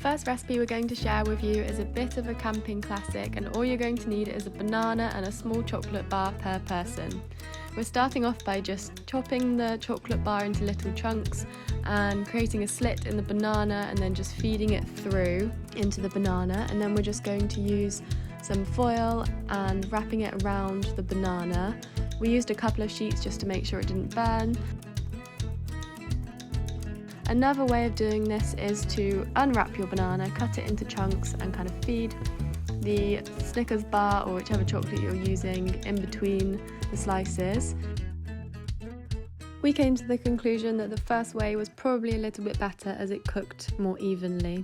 first recipe we're going to share with you is a bit of a camping classic, and all you're going to need is a banana and a small chocolate bar per person. We're starting off by just chopping the chocolate bar into little chunks and creating a slit in the banana and then just feeding it through into the banana, and then we're just going to use some foil and wrapping it around the banana. We used a couple of sheets just to make sure it didn't burn. Another way of doing this is to unwrap your banana, cut it into chunks and kind of feed the Snickers bar or whichever chocolate you're using in between the slices. We came to the conclusion that the first way was probably a little bit better as it cooked more evenly.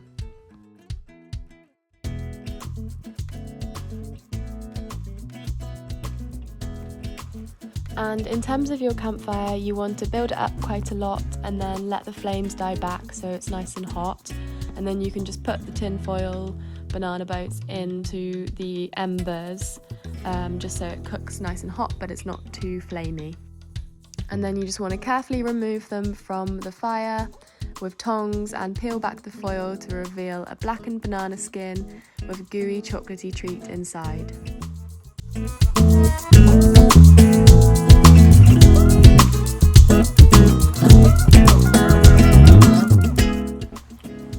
And in terms of your campfire, you want to build it up quite a lot and then let the flames die back so it's nice and hot, and then you can just put the tin foil banana boats into the embers just so it cooks nice and hot but it's not too flamey. And then you just want to carefully remove them from the fire with tongs and peel back the foil to reveal a blackened banana skin with a gooey chocolatey treat inside.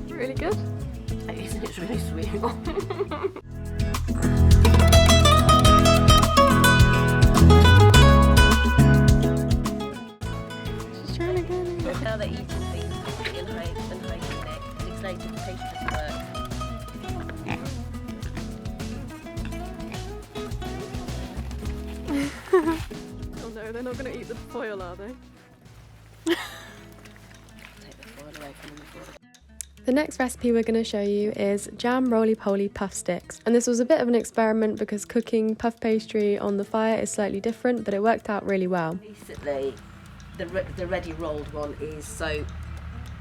Really good? It's really sweet. She's trying to get it. Now they're eating things and hiding it. Weeks later, the pastries work. Oh no, they're not going to eat the foil, are they? Take the foil away from them before. The next recipe we're going to show you is jam roly-poly puff sticks, and this was a bit of an experiment because cooking puff pastry on the fire is slightly different, but it worked out really well. Basically, the ready rolled one is so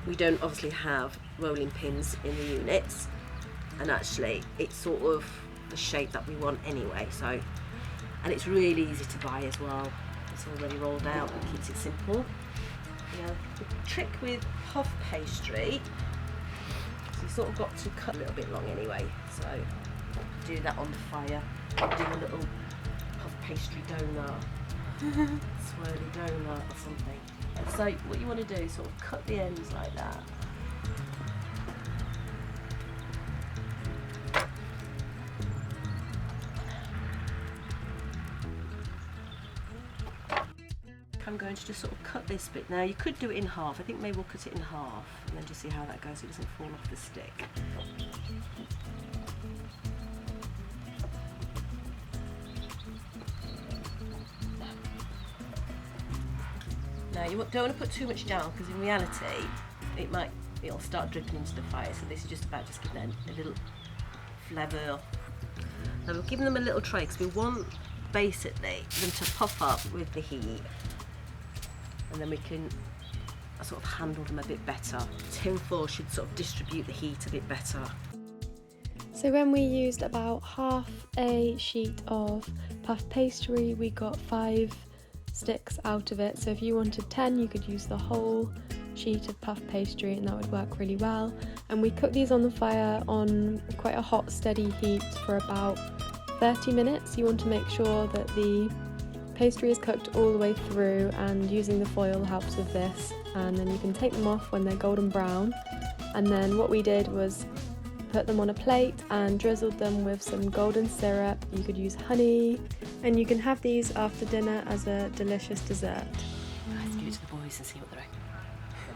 we don't obviously have rolling pins in the units, and actually it's sort of the shape that we want anyway, so, and it's really easy to buy as well. It's already rolled out and keeps it simple. You know, the trick with puff pastry, so you sort of got to cut a little bit long anyway, so do that on the fire, do a little puff pastry donut, swirly donut or something. So what you want to do is sort of cut the ends like that. I'm going to just sort of cut this bit now. You could do it in half. I think maybe we'll cut it in half and then just see how that goes so it doesn't fall off the stick. Now you don't want to put too much down because in reality it'll start dripping into the fire, so this is just about just giving them a little flavour. Now we're giving them a little tray because we want basically them to puff up with the heat, and then we can sort of handle them a bit better. Tin foil should sort of distribute the heat a bit better. So when we used about half a sheet of puff pastry, we got 5 sticks out of it. So if you wanted 10, you could use the whole sheet of puff pastry and that would work really well. And we cooked these on the fire on quite a hot, steady heat for about 30 minutes. You want to make sure that the pastry is cooked all the way through, and using the foil helps with this. And then you can take them off when they're golden brown. And then what we did was put them on a plate and drizzled them with some golden syrup. You could use honey, and you can have these after dinner as a delicious dessert. Let's give it to the boys and see what they're like.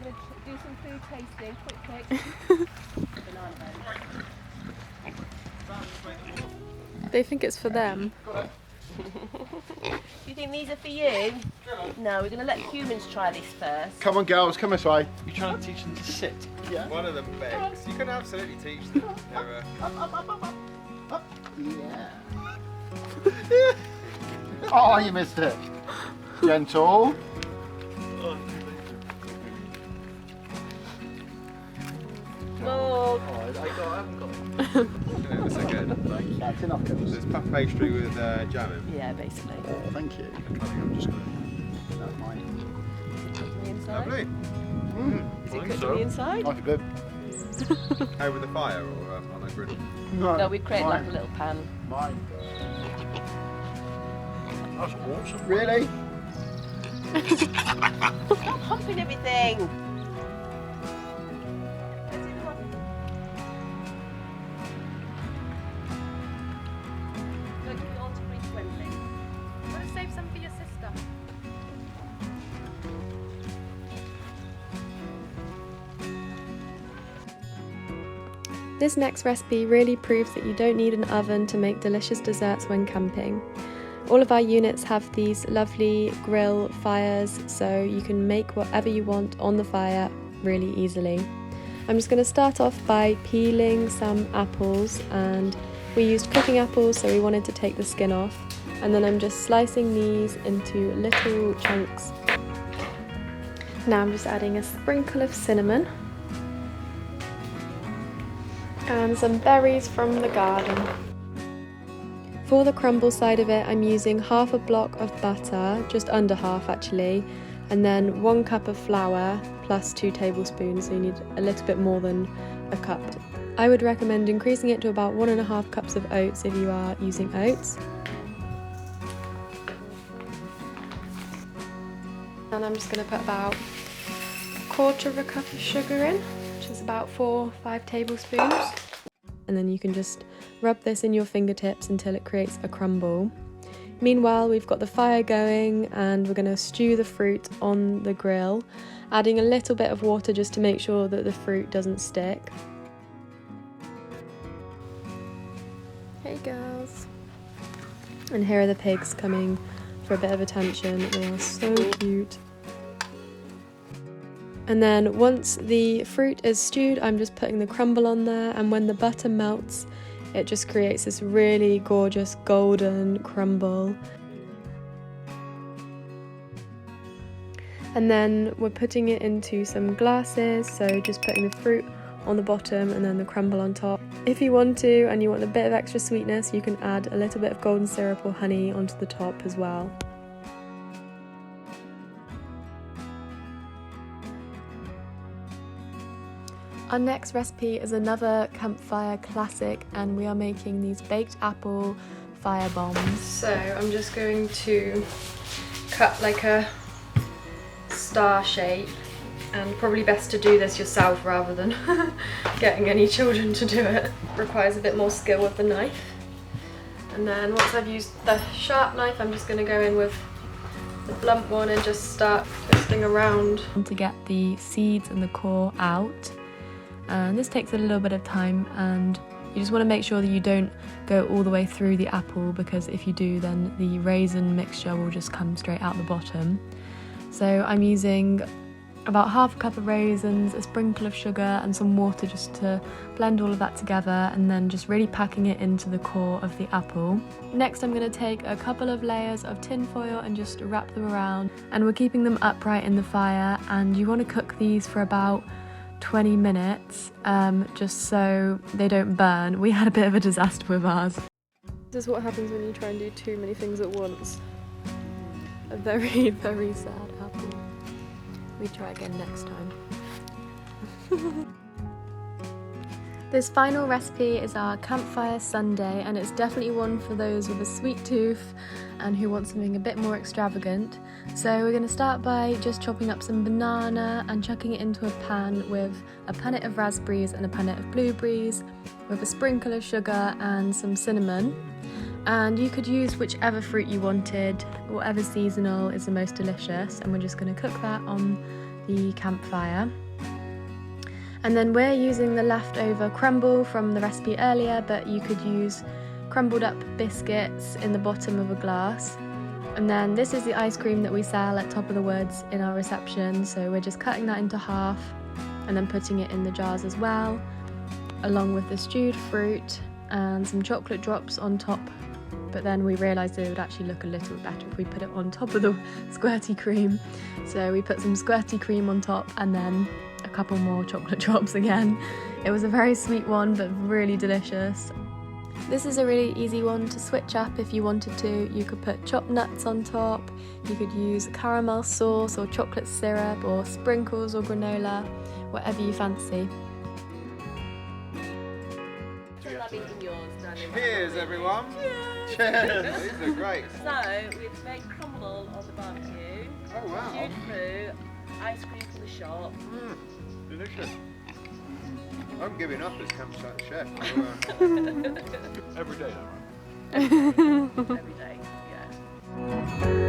We're going to do some food tasting, quick. They think it's for them. Do you think these are for you? No, we're going to let humans try this first. Come on, girls, come this way. You're trying to teach them to sit. Yeah. One of them begs. You can absolutely teach them. They're, Yeah. Oh, you missed it. Gentle. Oh, I haven't got it. That's okay. That's enough, girls. So it's puff pastry with jam in. yeah, basically. Oh, thank you. I'm just going That's mine. Is it cooking the inside? Lovely. Mm. Is it cooking the inside? Nice bit. Over the fire or on a griddle? No, we create like a mine. little pan. Mine. That's awesome. Really? Stop humping everything! Don't give it all to Reece Wendy. Want to save some for your sister? This next recipe really proves that you don't need an oven to make delicious desserts when camping. All of our units have these lovely grill fires, so you can make whatever you want on the fire really easily. I'm just going to start off by peeling some apples, and we used cooking apples, so we wanted to take the skin off. And then I'm just slicing these into little chunks. Now I'm just adding a sprinkle of cinnamon and some berries from the garden. For the crumble side of it, I'm using half a block of butter, just under half actually, and then 1 cup of flour plus 2 tablespoons, so you need a little bit more than a cup. I would recommend increasing it to about 1.5 cups of oats if you are using oats. And I'm just going to put about 1/4 cup of sugar in, which is about 4 or 5 tablespoons. And then you can just rub this in your fingertips until it creates a crumble. Meanwhile, we've got the fire going and we're going to stew the fruit on the grill, adding a little bit of water just to make sure that the fruit doesn't stick. Hey girls. And here are the pigs coming for a bit of attention. They are so cute. And then once the fruit is stewed, I'm just putting the crumble on there, and when the butter melts, it just creates this really gorgeous golden crumble. And then we're putting it into some glasses, so just putting the fruit on the bottom and then the crumble on top. If you want to, and you want a bit of extra sweetness, you can add a little bit of golden syrup or honey onto the top as well. Our next recipe is another campfire classic, and we are making these baked apple fire bombs. So I'm just going to cut like a star shape, and probably best to do this yourself rather than getting any children to do it. Requires a bit more skill with the knife. And then once I've used the sharp knife, I'm just going to go in with the blunt one and just start twisting around to get the seeds and the core out. And this takes a little bit of time, and you just want to make sure that you don't go all the way through the apple, because if you do, then the raisin mixture will just come straight out the bottom. So I'm using about 1/2 cup of raisins, a sprinkle of sugar and some water just to blend all of that together, and then just really packing it into the core of the apple. Next I'm going to take a couple of layers of tin foil and just wrap them around, and we're keeping them upright in the fire, and you want to cook these for about 20 minutes just so they don't burn. We had a bit of a disaster with ours. This is what happens when you try and do too many things at once. A very, very sad apple. We try again next time. This final recipe is our Campfire Sundae, and it's definitely one for those with a sweet tooth and who want something a bit more extravagant. So we're going to start by just chopping up some banana and chucking it into a pan with a punnet of raspberries and a punnet of blueberries, with a sprinkle of sugar and some cinnamon. And you could use whichever fruit you wanted, whatever seasonal is the most delicious, and we're just going to cook that on the campfire. And then we're using the leftover crumble from the recipe earlier, but you could use crumbled up biscuits in the bottom of a glass. And then this is the ice cream that we sell at Top of the Woods in our reception, so we're just cutting that into half and then putting it in the jars as well, along with the stewed fruit and some chocolate drops on top. But then we realised it would actually look a little better if we put it on top of the squirty cream. So we put some squirty cream on top and then a couple more chocolate drops again. It was a very sweet one, but really delicious. This is a really easy one to switch up if you wanted to. You could put chopped nuts on top, you could use caramel sauce or chocolate syrup or sprinkles or granola, whatever you fancy. Cheers, everyone. Cheers. These are great. So we've made crumble on the barbecue. Oh wow. Stewed fruit, ice cream from the shop. Delicious. I'm giving up as campsite chef. Every day, though, right? Every day, yeah.